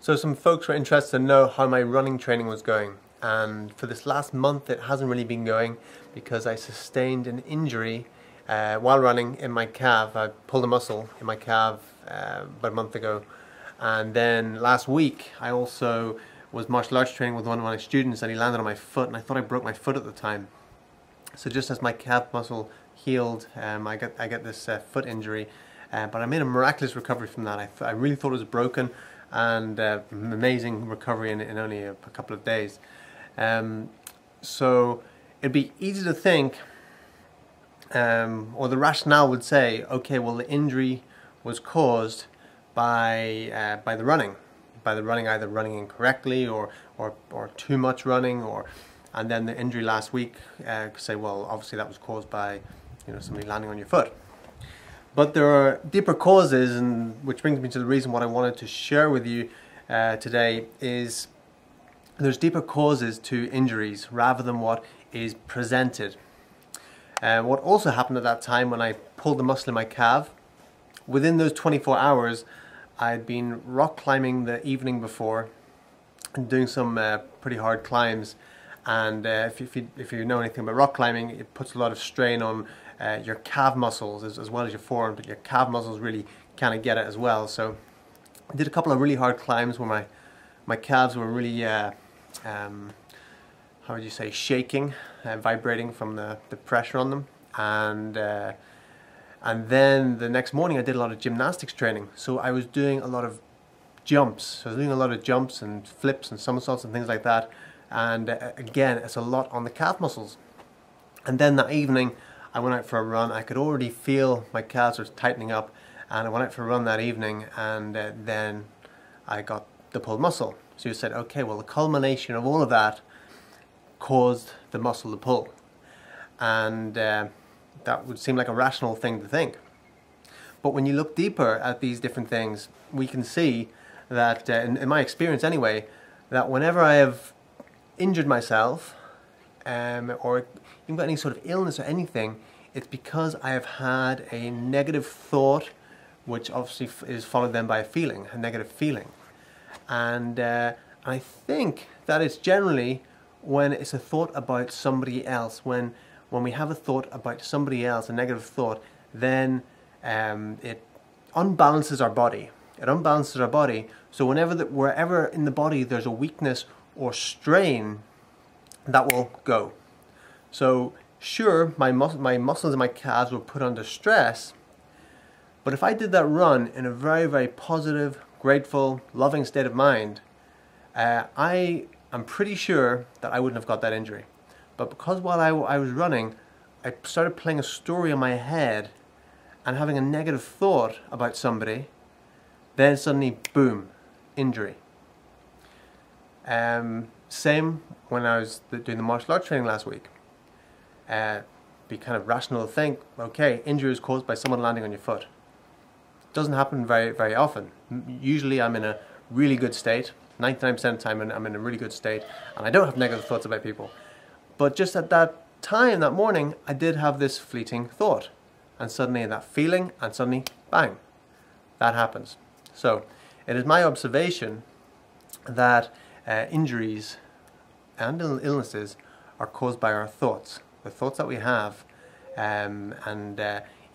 So some folks were interested to know how my running training was going, and for this last month it hasn't really been going because I sustained an injury while running in my calf. I pulled a muscle in my calf about a month ago, and then last week I also was martial arts training with one of my students and he landed on my foot, and I thought I broke my foot at the time. So just as my calf muscle healed, I get this foot injury, but I made a miraculous recovery from that. I really thought it was broken, and amazing recovery in only a couple of days. So it'd be easy to think, or the rationale would say, okay, well the injury was caused by the running, either running incorrectly or too much running, and then the injury last week, say, well, obviously that was caused by somebody landing on your foot. But there are deeper causes, and which brings me to the reason what I wanted to share with you today is there's deeper causes to injuries rather than what is presented. What also happened at that time when I pulled the muscle in my calf, within those 24 hours I'd been rock climbing the evening before and doing some pretty hard climbs, and if you know anything about rock climbing, it puts a lot of strain on your calf muscles as well as your forearm, but your calf muscles really kind of get it as well. So I did a couple of really hard climbs where my calves were really how would you say, shaking, vibrating from the pressure on them, and then the next morning I did a lot of gymnastics training, so I was doing a lot of jumps. So I was doing a lot of jumps and flips and somersaults and things like that, and again, it's a lot on the calf muscles. And then that evening I went out for a run. I could already feel my calves were tightening up, and I went out for a run that evening, and then I got the pulled muscle. So you said, okay, well the culmination of all of that caused the muscle to pull, and that would seem like a rational thing to think. But when you look deeper at these different things, we can see that, in my experience anyway, that whenever I have injured myself, or even got any sort of illness or anything, it's because I have had a negative thought, which obviously is followed then by a feeling, a negative feeling. And I think that it's generally when it's a thought about somebody else. When we have a thought about somebody else, a negative thought, then it unbalances our body. It unbalances our body. So wherever in the body there's a weakness or strain, that will go. So sure, my muscles and my calves were put under stress, but if I did that run in a very, very positive, grateful, loving state of mind, I am pretty sure that I wouldn't have got that injury. But because while I was running, I started playing a story in my head and having a negative thought about somebody, then suddenly, boom, injury. Same when I was doing the martial arts training last week. Be kind of rational to think, okay, injury is caused by someone landing on your foot. Doesn't happen very, very often. Usually I'm in a really good state. 99% of the time I'm in a really good state, and I don't have negative thoughts about people. But just at that time, that morning, I did have this fleeting thought, and suddenly that feeling, and suddenly, bang, that happens. So it is my observation that injuries and illnesses are caused by our thoughts, the thoughts that we have, and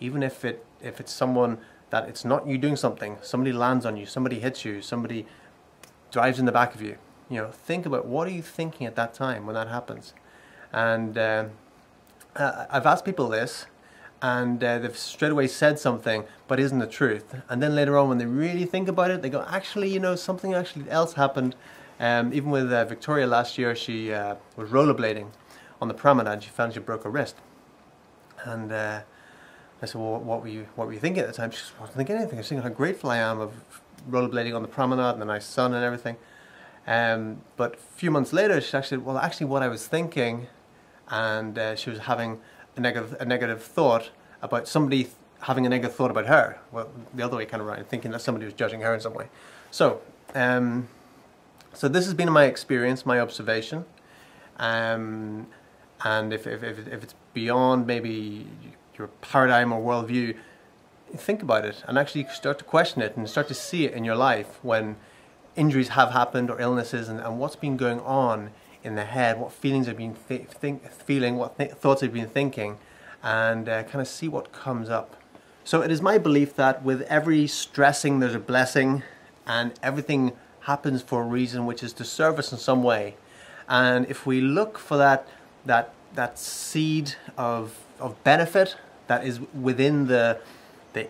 even if it's someone that it's not you doing something, somebody lands on you, somebody hits you, somebody drives in the back of you, think about what are you thinking at that time when that happens. And I've asked people this, and they've straight away said something but isn't the truth, and then later on when they really think about it, they go, actually, something actually else happened. Even with Victoria last year, she was rollerblading on the promenade, and she found she broke her wrist. And I said, well, what were you thinking at the time? She just wasn't thinking anything. I was thinking how grateful I am of rollerblading on the promenade and the nice sun and everything. But a few months later, she actually, well, actually what I was thinking, and she was having a negative thought about somebody having a negative thought about her. Well, the other way kind of around, thinking that somebody was judging her in some way. So, so this has been my experience, my observation, and if it's beyond maybe your paradigm or worldview, think about it and actually start to question it and start to see it in your life when injuries have happened or illnesses, and what's been going on in the head, what feelings I've been feeling, what thoughts I've been thinking, and kind of see what comes up. So it is my belief that with every stressing there's a blessing, and everything happens for a reason, which is to serve us in some way. And if we look for that seed of benefit that is within the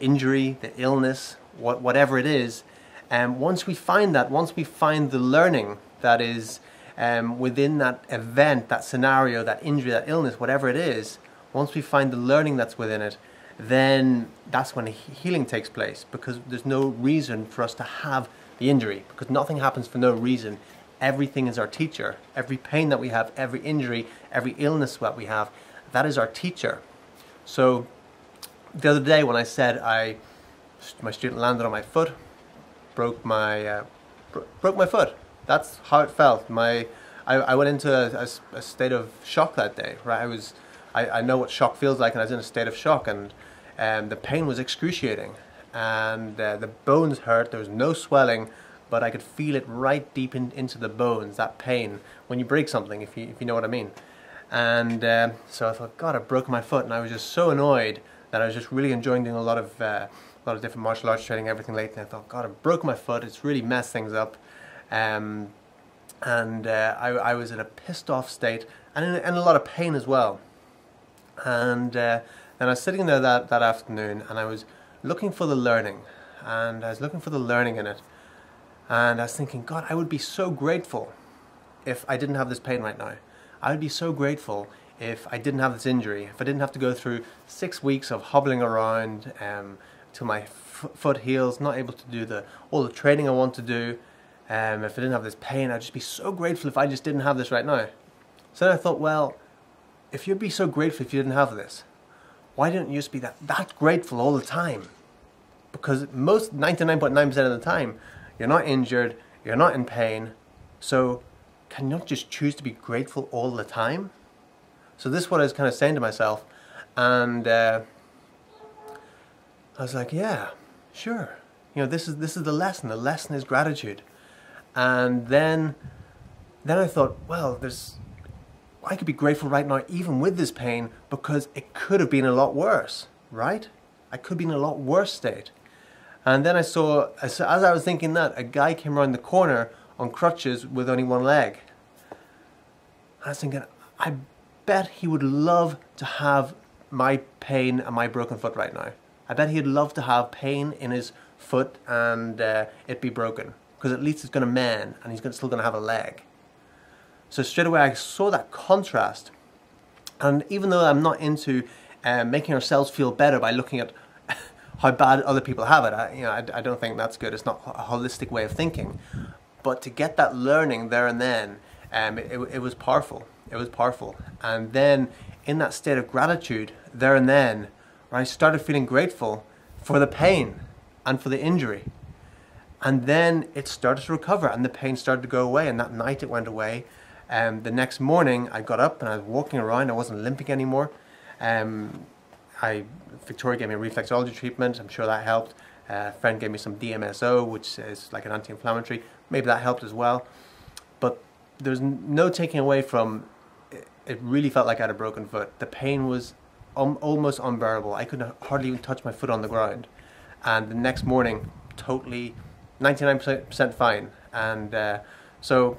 injury, the illness, whatever it is, once we find that, once we find the learning that is within that event, that scenario, that injury, that illness, whatever it is, once we find the learning that's within it, then that's when healing takes place, because there's no reason for us to have the injury, because nothing happens for no reason. Everything is our teacher. Every pain that we have, every injury, every illness that we have, that is our teacher. So the other day when I said my student landed on my foot, broke my foot. That's how it felt. I went into a state of shock that day. Right, I know what shock feels like, and I was in a state of shock, and the pain was excruciating, and the bones hurt. There was no swelling, but I could feel it right deep into the bones. That pain when you break something, if you know what I mean. And so I thought, God, I've broken my foot, and I was just so annoyed that I was just really enjoying doing a lot of different martial arts training, everything lately. I thought, God, I've broken my foot. It's really messed things up. I was in a pissed off state, and in a lot of pain as well. And then I was sitting there that afternoon, and I was looking for the learning, and I was looking for the learning in it. And I was thinking, God, I would be so grateful if I didn't have this pain right now. I would be so grateful if I didn't have this injury, if I didn't have to go through 6 weeks of hobbling around till my foot heals, not able to do all the training I want to do. If I didn't have this pain, I'd just be so grateful if I just didn't have this right now. So then I thought, well, if you'd be so grateful if you didn't have this, why didn't you just be that grateful all the time? Because 99.9% of the time, you're not injured, you're not in pain, so can you not just choose to be grateful all the time? So this is what I was kind of saying to myself, and I was like, yeah, sure. You know, this is the lesson. The lesson is gratitude. And then I thought, well, I could be grateful right now even with this pain, because it could have been a lot worse, right? I could be in a lot worse state. And then I saw, as I was thinking that, a guy came around the corner on crutches with only one leg. I was thinking, I bet he would love to have my pain and my broken foot right now. I bet he'd love to have pain in his foot and it be broken, because at least it's going to mend and he's still going to have a leg. So straight away I saw that contrast. And even though I'm not into making ourselves feel better by looking at how bad other people have it, I don't think that's good. It's not a holistic way of thinking. But to get that learning there and then, it was powerful. It was powerful. And then in that state of gratitude, there and then, I started feeling grateful for the pain and for the injury. And then it started to recover, and the pain started to go away, and that night it went away. The next morning I got up and I was walking around. I wasn't limping anymore. Victoria gave me a reflexology treatment. I'm sure that helped. A friend gave me some DMSO, which is like an anti-inflammatory. Maybe that helped as well. But there's no taking away from it. Really felt like I had a broken foot. The pain was almost unbearable. I could hardly even touch my foot on the ground. And the next morning, totally 99% fine. And so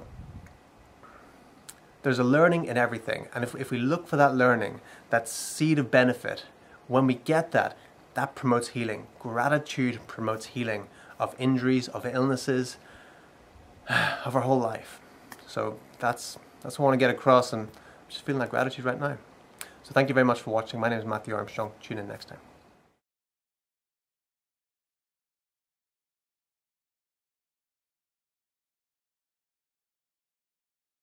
there's a learning in everything. And if we look for that learning, that seed of benefit, when we get that, that promotes healing. Gratitude promotes healing of injuries, of illnesses, of our whole life. So that's what I want to get across, and I'm just feeling that gratitude right now. So thank you very much for watching. My name is Matthew Armstrong. Tune in next time.